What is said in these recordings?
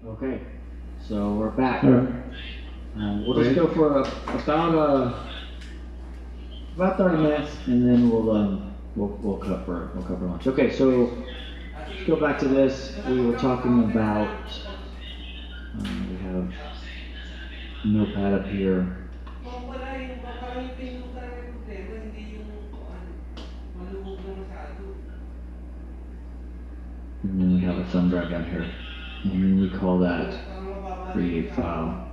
Okay, so we're back. All right. We'll just go for about 30 minutes, and then we'll cover lunch. Okay, so let's go back to this. We were talking about we have notepad up here. And then we have a thumb drive down here. And we call that create file.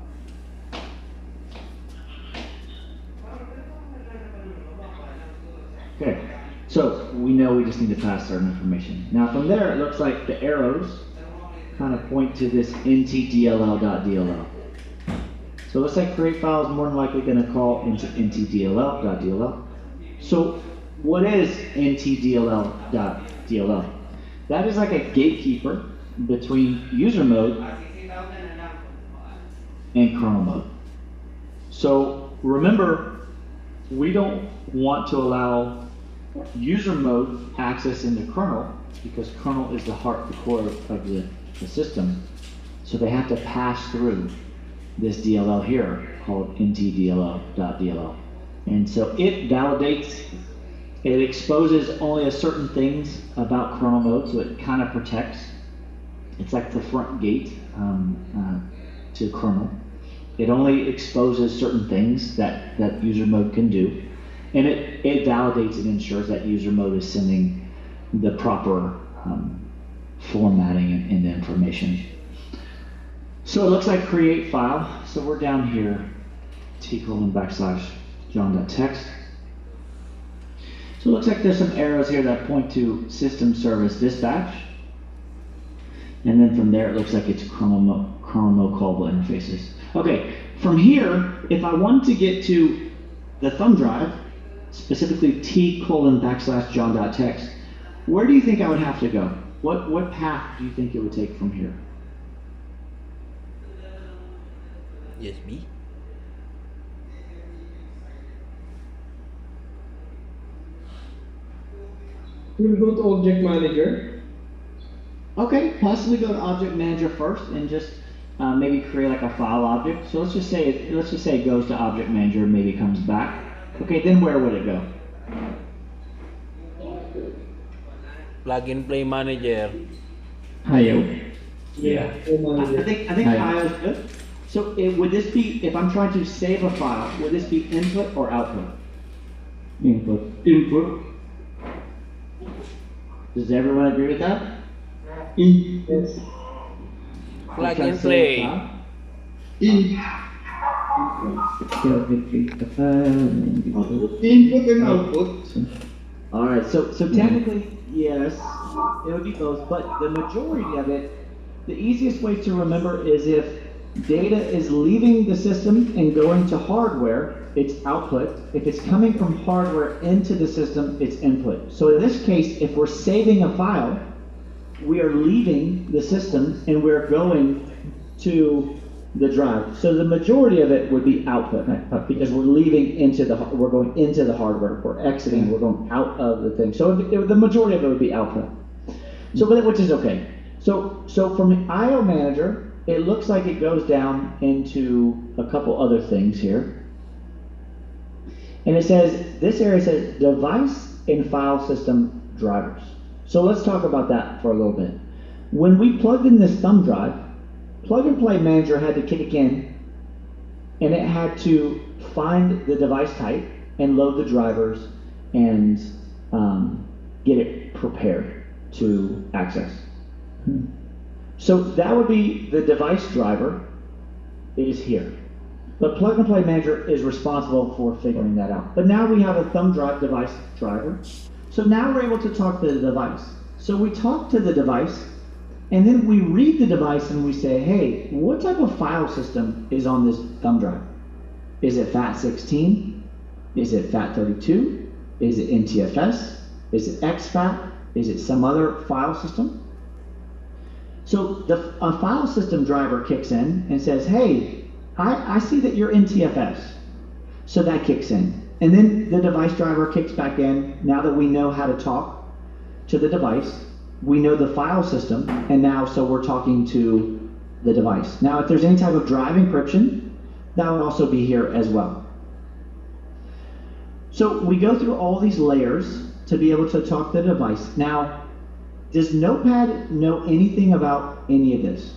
Okay, so we know we just need to pass certain information. Now from there, it looks like the arrows kind of point to this ntdll.dll. So it looks like create file is more than likely going to call into ntdll.dll. So what is ntdll.dll? That is like a gatekeeper between user mode and kernel mode. So remember, we don't want to allow user mode access in the kernel because kernel is the heart, the core of the system. So they have to pass through this DLL here called ntdll.dll. And so it validates, it exposes only a certain things about kernel mode, so it kind of protects. It's like the front gate to kernel. It only exposes certain things that user mode can do. And it validates and ensures that user mode is sending the proper formatting and the information. So it looks like create file. So we're down here, t:\john.text. So it looks like there's some arrows here that point to system service dispatch. And then from there, it looks like it's kernel mode callable interfaces. Okay, from here, if I want to get to the thumb drive, specifically t:\john.text, where do you think I would have to go? What path do you think it would take from here? USB. We'll go to Object Manager. Okay, possibly go to Object Manager first and just maybe create like a file object. So let's just say it goes to Object Manager, maybe comes back. Okay, then where would it go? Plug and play manager. IO. Yeah. I think IO is good. So would this be, if I'm trying to save a file, would this be input or output? Input. Input. Does everyone agree with that? Yes. Plug and play. Input and output. All right, so technically, yes, it would be both, but the majority of it, the easiest way to remember is if data is leaving the system and going to hardware, it's output. If it's coming from hardware into the system, it's input. So in this case, if we're saving a file, we are leaving the system and we're going to the drive. So the majority of it would be output because we're leaving we're going into the hardware. We're exiting, we're going out of the thing. So the majority of it would be output. So, which is okay. So from the IO manager, it looks like it goes down into a couple other things here. And it says, this area says device and file system drivers. So let's talk about that for a little bit. When we plugged in this thumb drive, Plug and Play Manager had to kick in, and it had to find the device type and load the drivers and get it prepared to access. So that would be the device driver is here. But Plug and Play Manager is responsible for figuring that out. But now we have a thumb drive device driver. So now we're able to talk to the device. So we talk to the device, and then we read the device and we say, hey, what type of file system is on this thumb drive? Is it FAT16? Is it FAT32? Is it NTFS? Is it exFAT? Is it some other file system? So a file system driver kicks in and says, hey, I see that you're NTFS. So that kicks in. And then the device driver kicks back in. Now that we know how to talk to the device, we know the file system, and now so we're talking to the device. Now, if there's any type of drive encryption, that would also be here as well. So we go through all these layers to be able to talk to the device. Now, does Notepad know anything about any of this?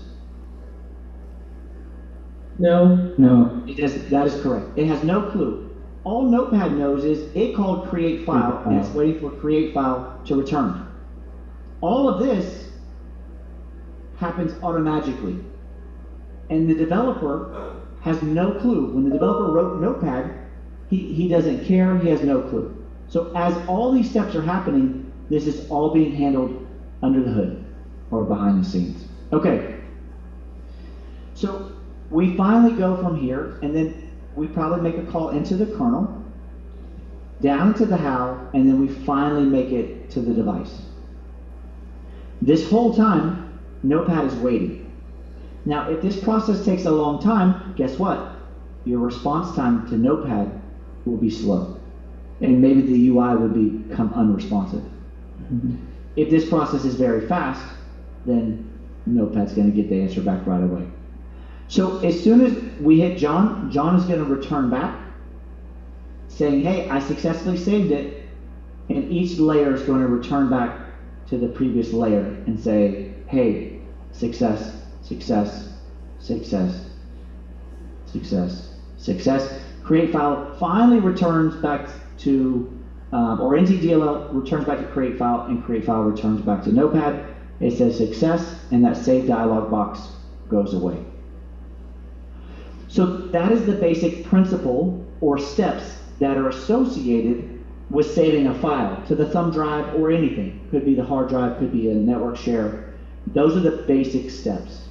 No. No. That is correct. It has no clue. All Notepad knows is it called create file, and it's waiting for create file to return. All of this happens automatically. And the developer has no clue. When the developer wrote Notepad, he doesn't care, he has no clue. So as all these steps are happening, this is all being handled under the hood or behind the scenes. Okay. So we finally go from here, and then we probably make a call into the kernel, down to the how, and then we finally make it to the device. This whole time, Notepad is waiting. Now, if this process takes a long time, guess what? Your response time to Notepad will be slow, and maybe the UI will become unresponsive. If this process is very fast, then Notepad's going to get the answer back right away. So as soon as we hit John, John is going to return back saying, hey, I successfully saved it, and each layer is going to return back to the previous layer and say, hey, success, success, success, success, success. Create file finally returns back to, or NTDLL returns back to create file, and create file returns back to Notepad. It says success, and that save dialog box goes away. So that is the basic principle or steps that are associated with saving a file to the thumb drive or anything. Could be the hard drive, could be a network share. Those are the basic steps.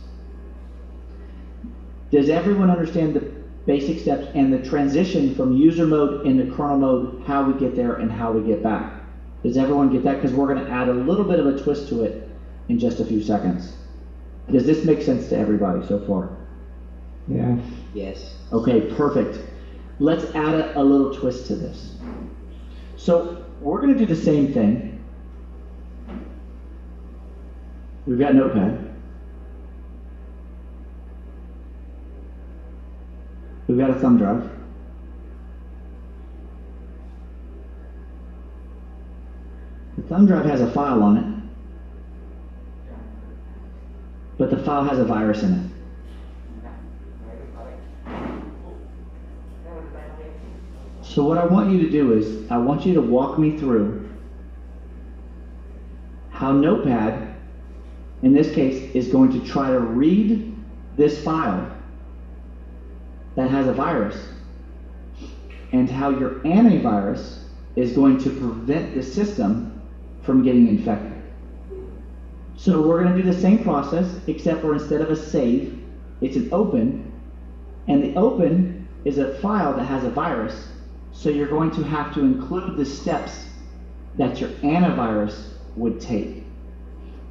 Does everyone understand the basic steps and the transition from user mode into kernel mode, how we get there and how we get back? Does everyone get that? Because we're going to add a little bit of a twist to it in just a few seconds. Does this make sense to everybody so far? Yeah. Yes. Okay, perfect. Let's add a little twist to this. So we're going to do the same thing. We've got Notepad. We've got a thumb drive. The thumb drive has a file on it, but the file has a virus in it. So what I want you to do is, I want you to walk me through how Notepad, in this case, is going to try to read this file that has a virus, and how your antivirus is going to prevent the system from getting infected. So we're going to do the same process, except for instead of a save, it's an open, and the open is a file that has a virus. So you're going to have to include the steps that your antivirus would take,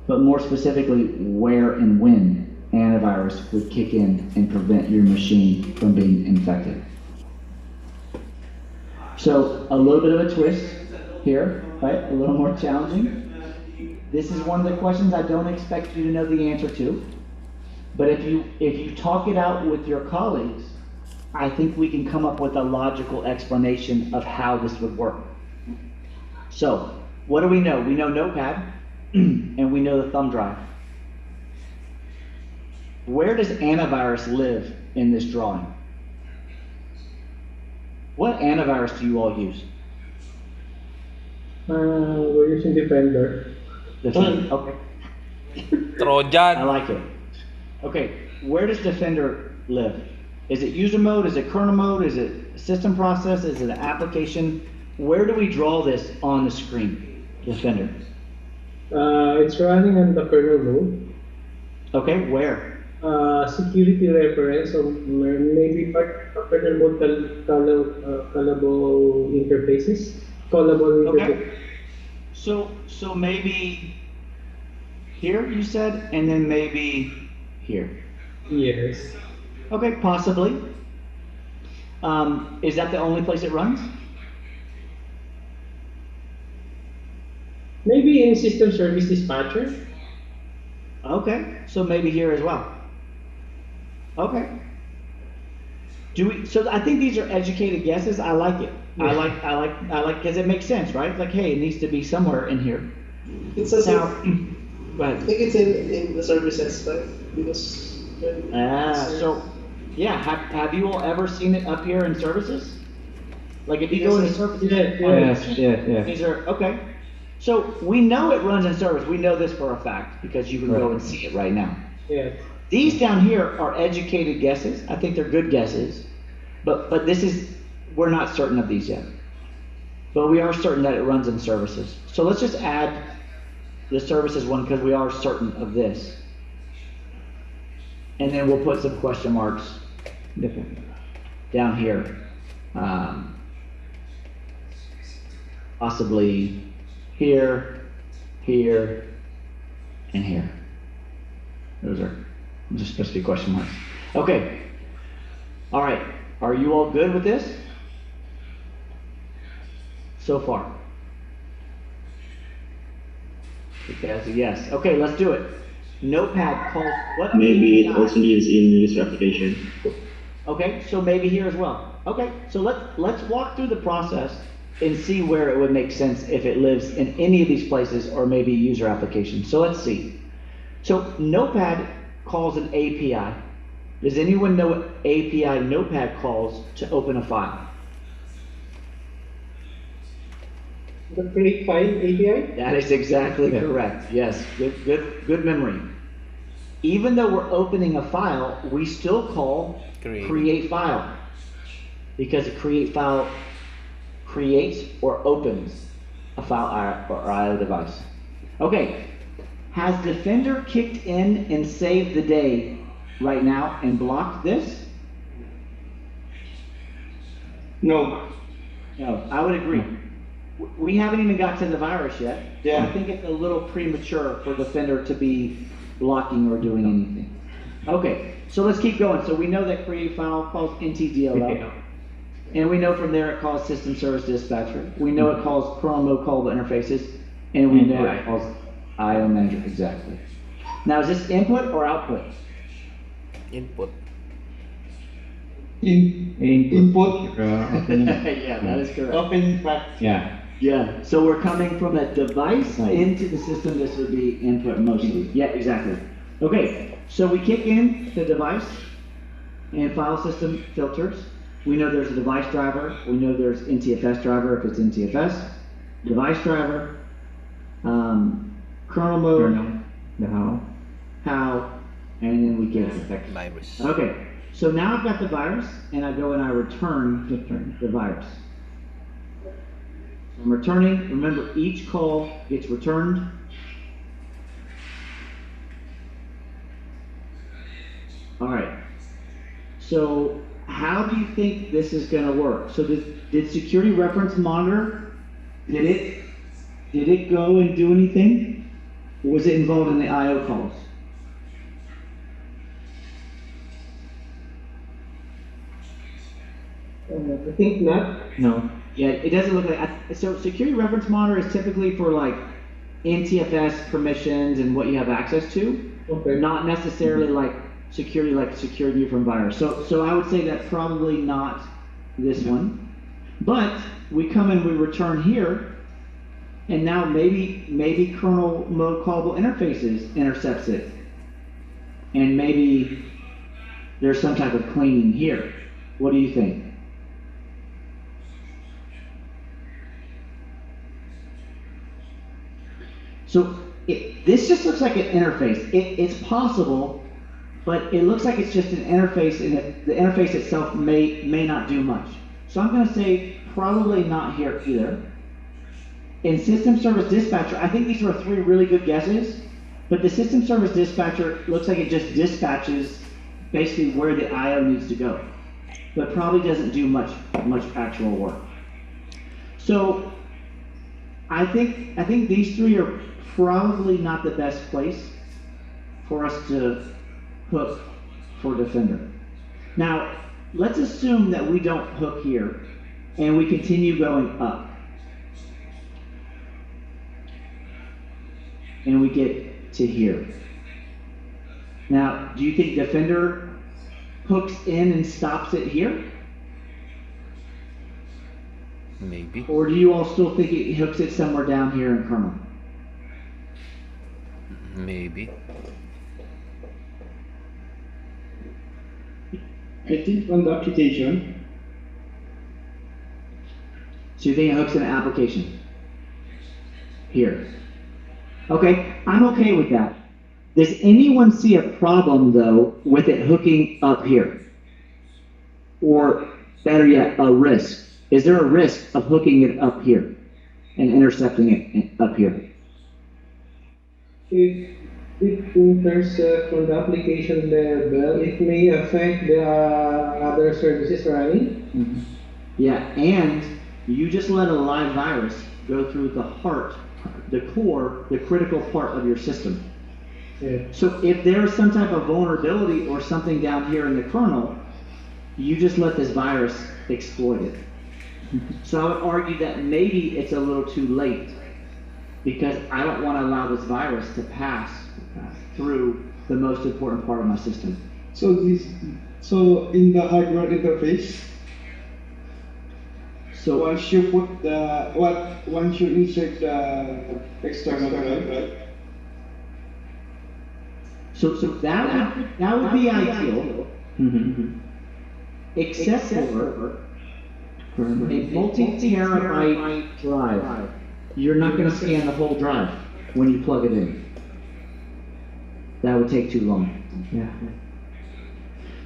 but more specifically, where and when antivirus would kick in and prevent your machine from being infected. So a little bit of a twist here, right? A little more challenging. This is one of the questions I don't expect you to know the answer to, but if you talk it out with your colleagues, I think we can come up with a logical explanation of how this would work. So, what do we know? We know Notepad, and we know the thumb drive. Where does antivirus live in this drawing? What antivirus do you all use? We're using Defender. Defender, okay. I Trojan. like it. Okay, where does Defender live? Is it user mode? Is it kernel mode? Is it system process? Is it an application? Where do we draw this on the screen, Defender? It's running on the kernel mode. Okay, where? Security reference, or maybe part of kernel mode callable interfaces. Callable interface. Okay. So maybe here you said, and then maybe here. Yes. Okay, possibly. Is that the only place it runs? Maybe in system service dispatcher. Okay, so maybe here as well. Okay. Do we? So I think these are educated guesses. I like it. I like because it makes sense, right? Like, hey, it needs to be somewhere in here. It's as Now, if, go I ahead. think it's in the services, right? Because So, yeah, have you all ever seen it up here in services? Like if you go into Yes, services, Yes. these are, okay. So we know it runs in service. We know this for a fact because you can go and see it right now. yes. These down here are educated guesses. I think they're good guesses, but this is, we're not certain of these yet. But we are certain that it runs in services. So let's just add the services one because we are certain of this. And then we'll put some question marks down here. Possibly here, here, and here. Those are just supposed to be question marks. Okay. All right. Are you all good with this? So far? Okay, that's a yes. Okay, let's do it. Notepad calls what? Maybe it API? also lives in user application. Okay, so maybe here as well. Okay, so let's walk through the process and see where it would make sense if it lives in any of these places or maybe user applications. So let's see. So Notepad calls an API. Does anyone know what API Notepad calls to open a file? The create file API? That is exactly correct. Yes, good memory. Even though we're opening a file, we still call create file because a create file creates or opens a file or IO device. Okay, has Defender kicked in and saved the day right now and blocked this? No. No, I would agree. We haven't even got to the virus yet. Yeah. I think it's a little premature for Defender to be blocking or doing anything. Okay, so let's keep going. So we know that create file calls ntdll. And we know from there it calls system service dispatcher. We know it calls kernel mode callable interfaces. And we know it calls IO manager, exactly. Now is this input or output? Input. Input. Yeah, that is correct. Open back. Yeah. Yeah, so we're coming from a device into the system. This would be input mostly. Yeah, exactly. Okay, so we kick in the device and file system filters. We know there's a device driver. We know there's NTFS driver if it's NTFS. Device driver, kernel mode, The how. and then we get Virus. Okay, so now I've got the virus, and I go and I return the virus. I'm returning. Remember, each call gets returned. All right. So how do you think this is going to work? So did security reference monitor, did it go and do anything? Or was it involved in the IO calls? I think not. No. Yeah, it doesn't look like. So security reference monitor is typically for like NTFS permissions and what you have access to. Okay. Not necessarily like securing you from virus. So I would say that probably not this one. But we come and we return here, and now maybe kernel mode callable interfaces intercepts it, and maybe there's some type of cleaning here. What do you think? So this just looks like an interface. It's possible, but it looks like it's just an interface, and the interface itself may not do much. So I'm going to say probably not here either. In system service dispatcher, I think these were 3 really good guesses, but the system service dispatcher looks like it just dispatches basically where the IO needs to go, but probably doesn't do much actual work. So I think these 3 are probably not the best place for us to hook for Defender. Now, let's assume that we don't hook here and we continue going up. And we get to here. Now, do you think Defender hooks in and stops it here? Maybe. Or do you all still think it hooks it somewhere down here in kernel? Maybe. I think on the application, So you think it hooks in an application? Here. Okay, I'm okay with that. Does anyone see a problem, though, with it hooking up here? Or, better yet, a risk? Is there a risk of hooking it up here and intercepting it up here? If in terms from the application level, it may affect the other services running. Yeah, and you just let a live virus go through the heart, the core, the critical part of your system. Yeah. So if there's some type of vulnerability or something down here in the kernel, you just let this virus exploit it. So I would argue that maybe it's a little too late because I don't want to allow this virus to pass through the most important part of my system. So in the hardware interface, So once you insert the external drive, right? So that would be ideal, except for a multi-terabyte drive. You're not going to scan the whole drive when you plug it in. That would take too long. Yeah.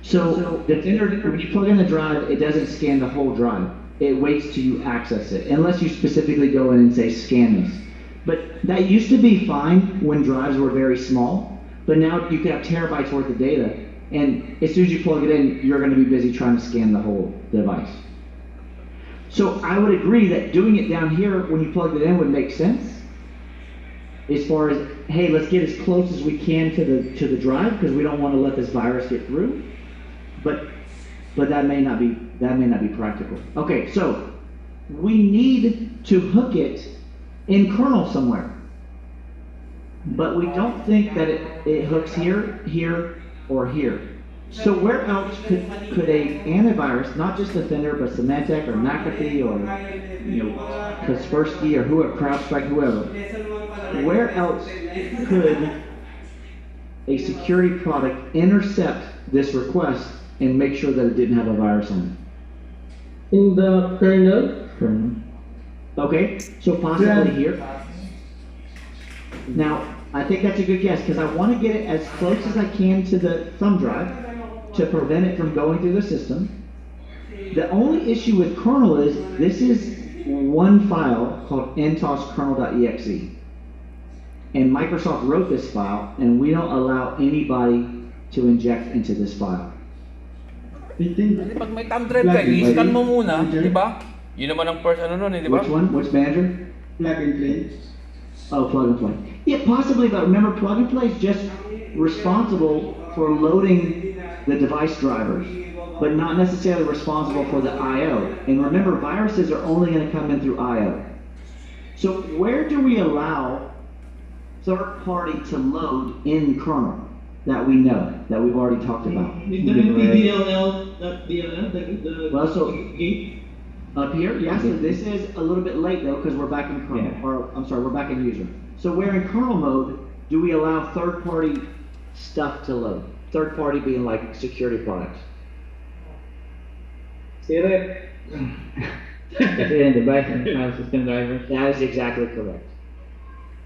So the when you plug in the drive, it doesn't scan the whole drive. It waits till you access it, unless you specifically go in and say scan this. But that used to be fine when drives were very small, but now you could have terabytes worth of data, and as soon as you plug it in, you're going to be busy trying to scan the whole device. So I would agree that doing it down here when you plugged it in would make sense. As far as, hey, let's get as close as we can to the drive because we don't want to let this virus get through. But that may not be practical. Okay, so we need to hook it in kernel somewhere. But we don't think that it hooks here, here, or here. So where else could a antivirus, not just Defender, but Symantec or McAfee or Kaspersky or whoever, CrowdStrike, whoever, where else could a security product intercept this request and make sure that it didn't have a virus on it? In the kernel, Okay, so possibly here. Now, I think that's a good guess because I want to get it as close as I can to the thumb drive to prevent it from going through the system. The only issue with kernel is this is one file called ntosskernel.exe. And Microsoft wrote this file, and we don't allow anybody to inject into this file. I think Kasi pag may thumb drive ka, i-scan mo muna, di ba? Yun naman ang first ano nun, di ba? Which one? Which manager? plug and play. Oh, plug and play. Yeah, possibly, but remember, plug and play is just responsible for loading the device drivers, but not necessarily responsible for the I/O. And remember, viruses are only going to come in through I/O. So where do we allow third party to load in kernel that we know, that we've already talked about? Well, so gate. up here, yeah, so this is a little bit late though, because we're back in kernel, Yeah. or I'm sorry, we're back in user. So where in kernel mode do we allow third party stuff to load? Third party being like security products. Direct. Kasi in device and file system drivers. That is exactly correct.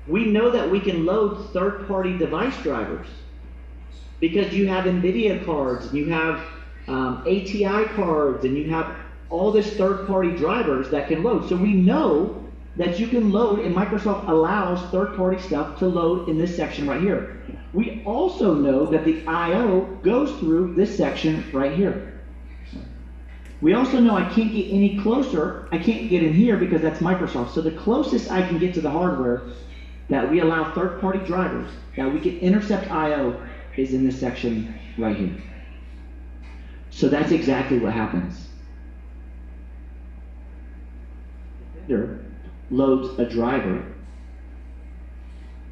We know that we can load third-party device drivers because you have NVIDIA cards, and you have ATI cards, and you have all this third-party drivers that can load. So we know that you can load, and Microsoft allows third-party stuff to load in this section right here. We also know that the I/O goes through this section right here. We also know I can't get any closer. I can't get in here because that's Microsoft. So the closest I can get to the hardware that we allow third-party drivers, that we can intercept I/O, is in this section right here. So that's exactly what happens. Defender loads a driver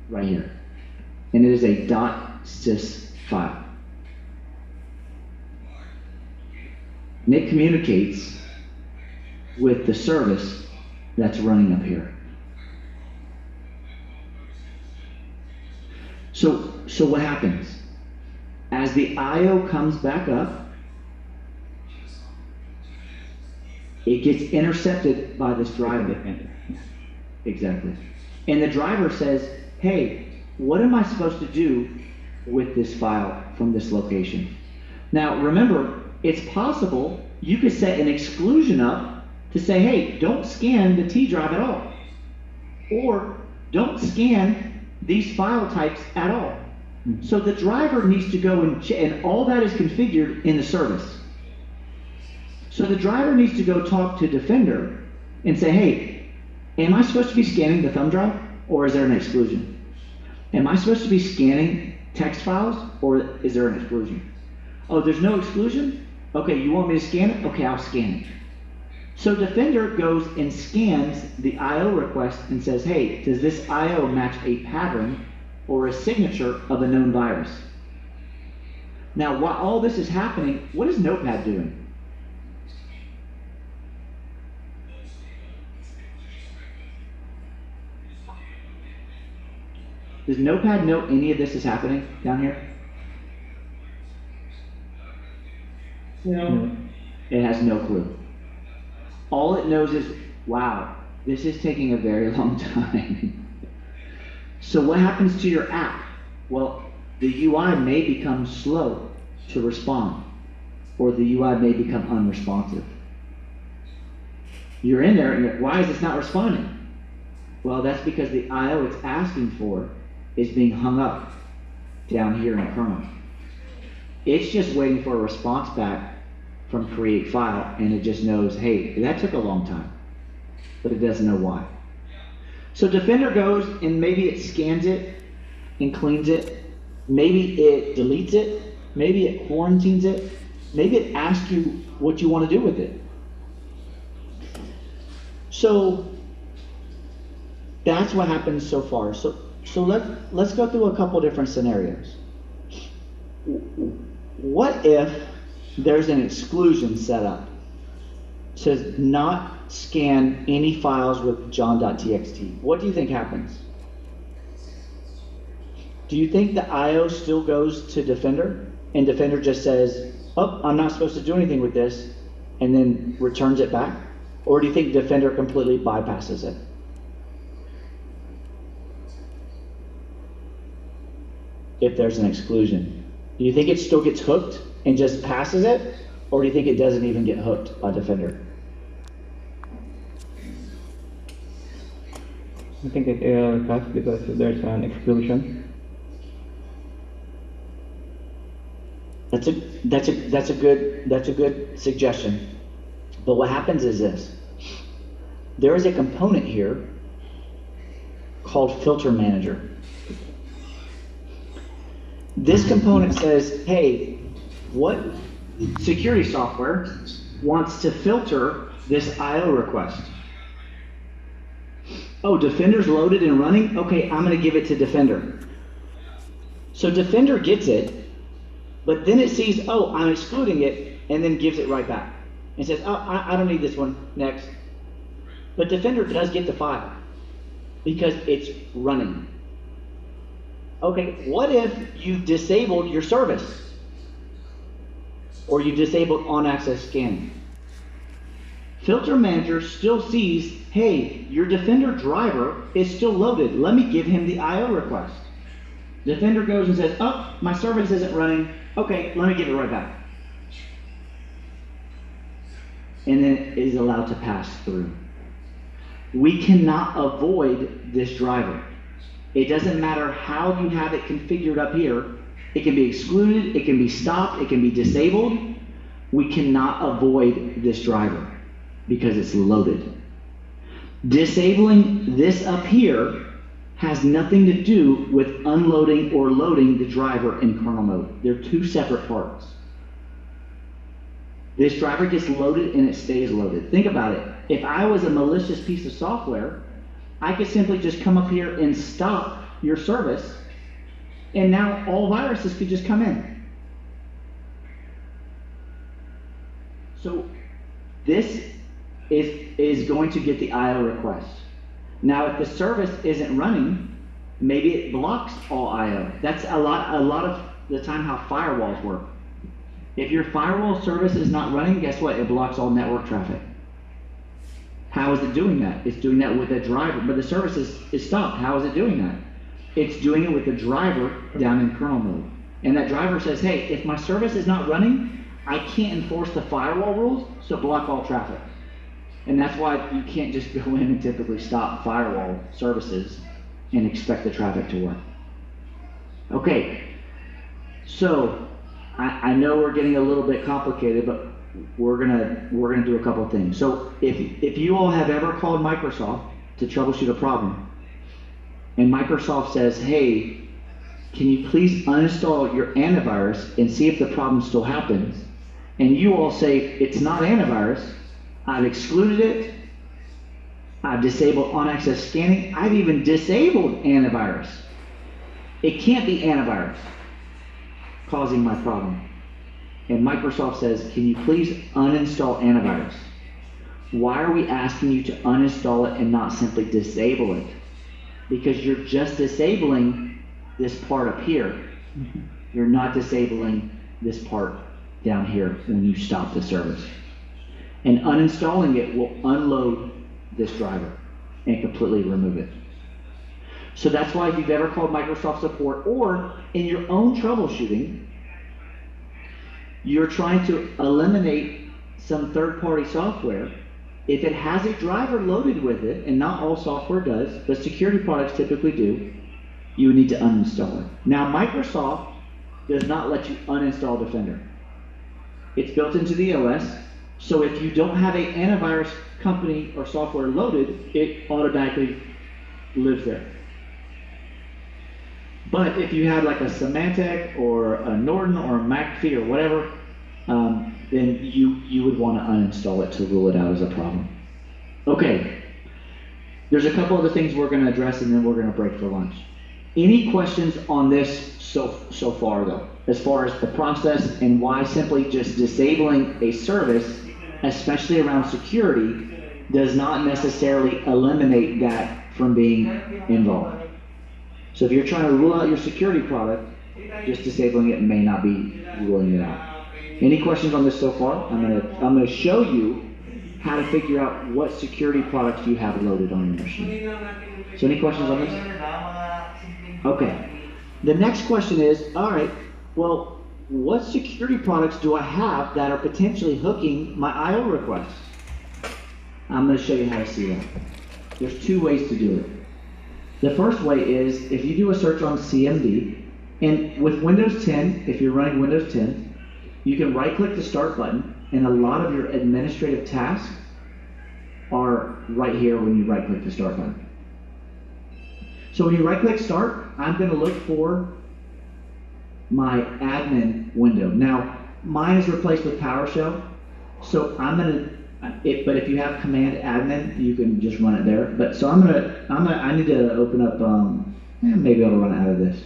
right here, and it is a .sys file. and it communicates with the service that's running up here. So what happens? As the I/O comes back up, it gets intercepted by this driver. Exactly. And the driver says, hey, what am I supposed to do with this file from this location? Now, remember, it's possible you could set an exclusion up to say, hey, don't scan the T drive at all. Or don't scan these file types at all. So the driver needs to go and all that is configured in the service. So the driver needs to go talk to Defender and say, hey, am I supposed to be scanning the thumb drive, or is there an exclusion? Am I supposed to be scanning text files, or is there an exclusion? Oh, there's no exclusion? Okay, you want me to scan it? Okay, I'll scan it. So Defender goes and scans the I/O request and says, hey, does this I/O match a pattern or a signature of a known virus? Now, while all this is happening, what is Notepad doing? Does Notepad know any of this is happening down here? No. It has no clue. All it knows is, wow, this is taking a very long time. So what happens to your app? Well, the UI may become slow to respond, or the UI may become unresponsive. You're in there and you're, why is this not responding? Well, that's because the I/O it's asking for is being hung up down here in kernel. It's just waiting for a response back from create file, and it just knows, hey, that took a long time, but it doesn't know why. So Defender goes and maybe it scans it and cleans it, maybe it deletes it, maybe it quarantines it, maybe it asks you what you want to do with it. So that's what happens so far. So let's go through a couple different scenarios. What if there's an exclusion set up? It says not scan any files with john.txt. What do you think happens? Do you think the I/O still goes to Defender and Defender just says, oh, I'm not supposed to do anything with this, and then returns it back? Or do you think Defender completely bypasses it? If there's an exclusion, do you think it still gets hooked and just passes it? Or do you think it doesn't even get hooked by Defender? I think it does because there's an exclusion. That's a good suggestion. But what happens is this. There is a component here called filter manager. This component says, hey, what security software wants to filter this I/O request? Oh, Defender's loaded and running? Okay, I'm going to give it to Defender. So Defender gets it, but then it sees, oh, I'm excluding it, and then gives it right back. And says, oh, I don't need this one, next. But Defender does get the file because it's running. Okay, what if you disabled your service? Or you disabled on-access scanning? Filter Manager still sees, hey, your Defender driver is still loaded. Let me give him the I/O request. Defender goes and says, oh, my service isn't running. Okay, let me give it right back. And then it is allowed to pass through. We cannot avoid this driver. It doesn't matter how you have it configured up here. It can be excluded, it can be stopped, it can be disabled. We cannot avoid this driver because it's loaded. Disabling this up here has nothing to do with unloading or loading the driver in kernel mode. They're two separate parts. This driver gets loaded and it stays loaded. Think about it. If I was a malicious piece of software, I could simply just come up here and stop your service, and now all viruses could just come in. So this is going to get the IO request. Now, if the service isn't running, maybe it blocks all IO. That's a lot of the time how firewalls work. If your firewall service is not running, guess what? It blocks all network traffic. How is it doing that? It's doing that with a driver, but the service is stopped. How is it doing that? It's doing it with the driver down in kernel mode. And that driver says, hey, if my service is not running, I can't enforce the firewall rules, so block all traffic. And that's why you can't just go in and typically stop firewall services and expect the traffic to work. Okay, so I know we're getting a little bit complicated, but we're gonna do a couple things. So if you all have ever called Microsoft to troubleshoot a problem, and Microsoft says, hey, can you please uninstall your antivirus and see if the problem still happens, and you all say it's not antivirus, I've excluded it, I've disabled on-access scanning, I've even disabled antivirus. It can't be antivirus causing my problem. And Microsoft says, can you please uninstall antivirus? Why are we asking you to uninstall it and not simply disable it? Because you're just disabling this part up here. You're not disabling this part down here when you stop the service. And uninstalling it will unload this driver and completely remove it. So that's why if you've ever called Microsoft support or in your own troubleshooting, you're trying to eliminate some third-party software. If it has a driver loaded with it, and not all software does, but security products typically do, you would need to uninstall it. Now, Microsoft does not let you uninstall Defender. It's built into the OS, so if you don't have an antivirus company or software loaded, it automatically lives there. But if you had like a Symantec or a Norton or a McAfee or whatever, then you would want to uninstall it to rule it out as a problem. Okay, there's a couple other things we're going to address and then we're going to break for lunch. Any questions on this so far though, as far as the process and why simply just disabling a service, especially around security, does not necessarily eliminate that from being involved? So if you're trying to rule out your security product, just disabling it may not be ruling it out. Any questions on this so far? I'm gonna show you how to figure out what security products you have loaded on your machine. So any questions on this? Okay. The next question is, all right, well, what security products do I have that are potentially hooking my IO requests? I'm gonna show you how to see that. There's two ways to do it. The first way is if you do a search on CMD, and with Windows 10, if you're running Windows 10, you can right-click the Start button, and a lot of your administrative tasks are right here when you right-click the Start button. So when you right-click Start, I'm going to look for my admin window. Now, mine is replaced with PowerShell, so I'm going to. But if you have Command Admin, you can just run it there. But so I need to open up. Maybe I'll run it out of this.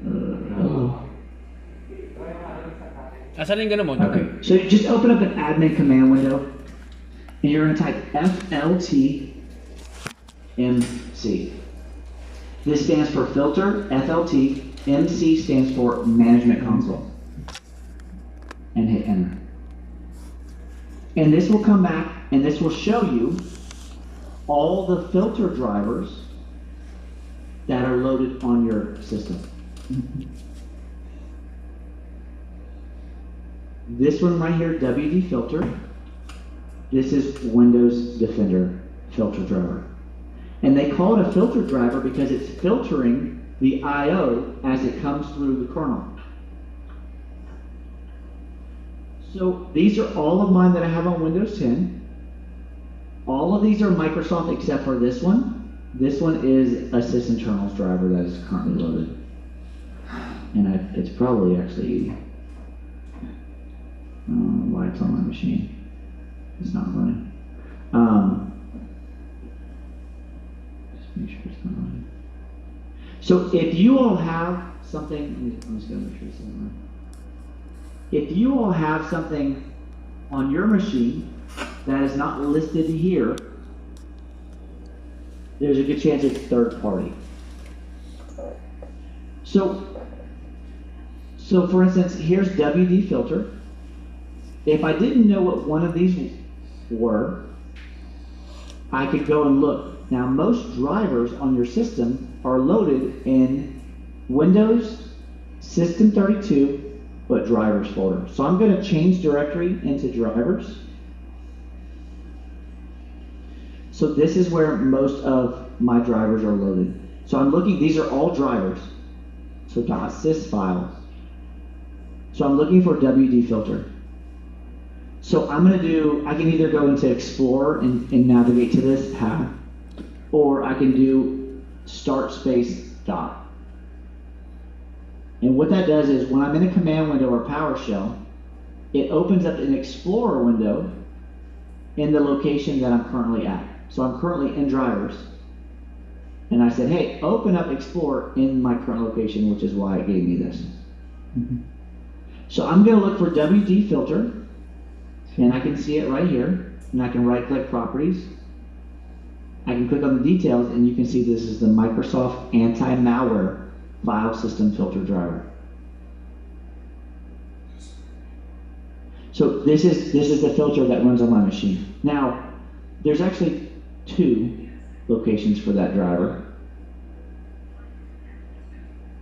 Hello. Asan yung ganun mo? Okay. So you just open up an admin command window, and you're going to type FLT MC. This stands for filter. FLT MC stands for management console. And hit enter. And this will come back and this will show you all the filter drivers that are loaded on your system. This one right here, WD filter, this is Windows Defender filter driver. And they call it a filter driver because it's filtering the IO as it comes through the kernel. So these are all of mine that I have on Windows 10. All of these are Microsoft except for this one. This one is a sysinternals driver that is currently loaded. And it's probably actually, I don't know why it's on my machine. It's not running. Just make sure it's not running. So if you all have something, I'm just going to make sure it's not running. if you all have something on your machine that is not listed here, there's a good chance it's third party. So for instance, here's WD filter. If I didn't know what one of these were, I could go and look. Now, most drivers on your system are loaded in Windows System 32, but drivers folder. So I'm going to change directory into drivers. So this is where most of my drivers are loaded. So I'm looking, these are all drivers. So .sys files. So I'm looking for WD filter. So I'm going to do, I can either go into Explorer and navigate to this path, or I can do start space dot. And what that does is when I'm in a command window or PowerShell, it opens up an Explorer window in the location that I'm currently at. So I'm currently in drivers. And I said, hey, open up Explorer in my current location, which is why it gave me this. So I'm going to look for WD filter, and I can see it right here. And I can right click properties. I can click on the details, and you can see this is the Microsoft anti-malware file system filter driver. So this is the filter that runs on my machine. Now, there's actually two locations for that driver.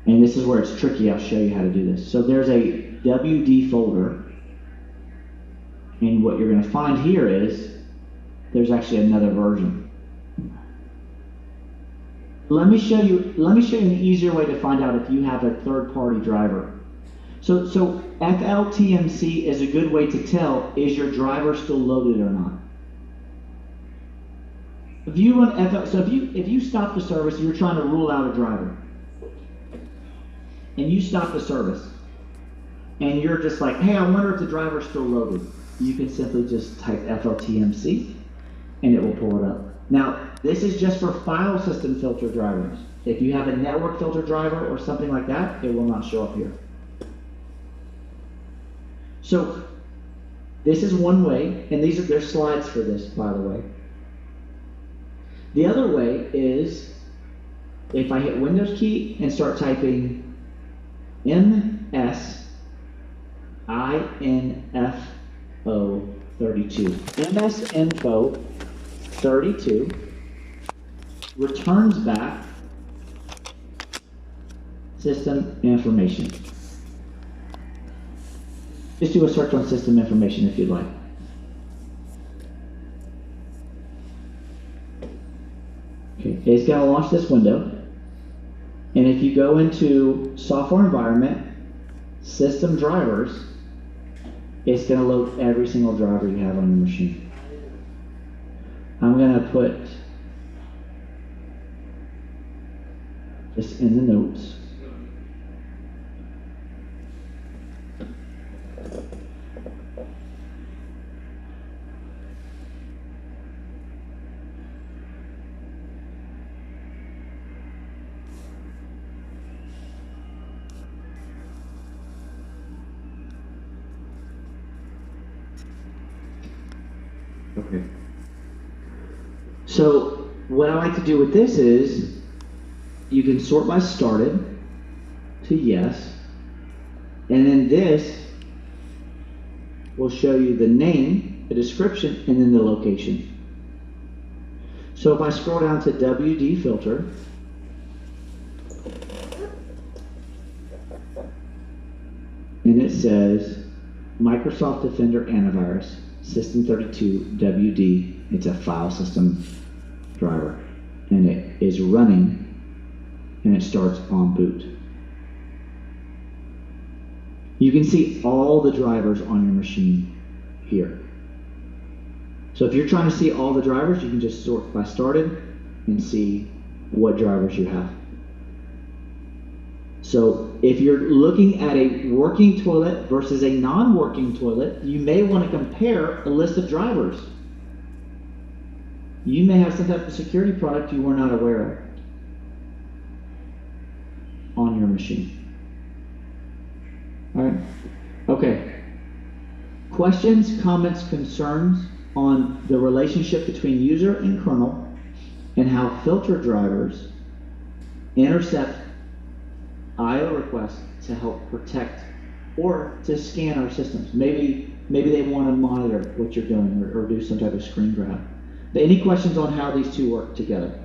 And this is where it's tricky. I'll show you how to do this. So there's a WD folder. And what you're going to find here is there's actually another version. Let me show you an easier way to find out if you have a third-party driver. So FLTMC is a good way to tell, is your driver still loaded or not? If you run if you stop the service, you're trying to rule out a driver, and you stop the service, and you're just like, hey, I wonder if the driver's still loaded. You can simply just type FLTMC, and it will pull it up. Now, this is just for file system filter drivers. If you have a network filter driver or something like that, it will not show up here. So this is one way, and there's slides for this, by the way. The other way is if I hit Windows key and start typing MSINFO32. MSINFO 32 returns back system information. Just do a search on system information if you'd like. Okay, it's going to launch this window. And if you go into software environment, system drivers, it's going to load every single driver you have on your machine. I'm going to put this in the notes. Okay. So what I like to do with this is you can sort by started to yes, and then this will show you the name, the description, and then the location. So if I scroll down to WD filter, and it says Microsoft Defender Antivirus System 32 WD, it's a file system driver, and it is running, and it starts on boot. You can see all the drivers on your machine here. So if you're trying to see all the drivers, you can just sort by started and see what drivers you have. So if you're looking at a working toilet versus a non-working toilet, you may want to compare a list of drivers. You may have some type of security product you were not aware of on your machine. All right. Okay. questions, comments, concerns on the relationship between user and kernel and how filter drivers intercept IO requests to help protect or to scan our systems. Maybe they want to monitor what you're doing or do some type of screen grab. Any questions on how these two work together?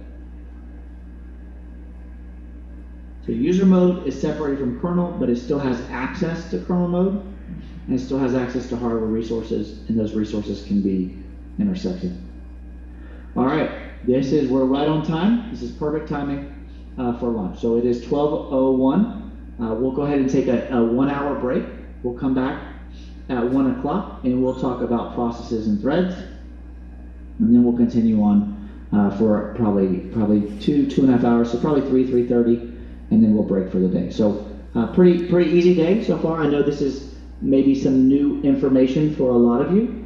So user mode is separated from kernel, but it still has access to kernel mode, and it still has access to hardware resources, and those resources can be intercepted. All right, we're right on time. This is perfect timing for lunch. So it is 12:01. We'll go ahead and take a 1 hour break. We'll come back at 1 o'clock, and we'll talk about processes and threads, and then we'll continue on for probably 2.5 hours, so probably 3:30. And then we'll break for the day. So pretty easy day so far. I know this is maybe some new information for a lot of you.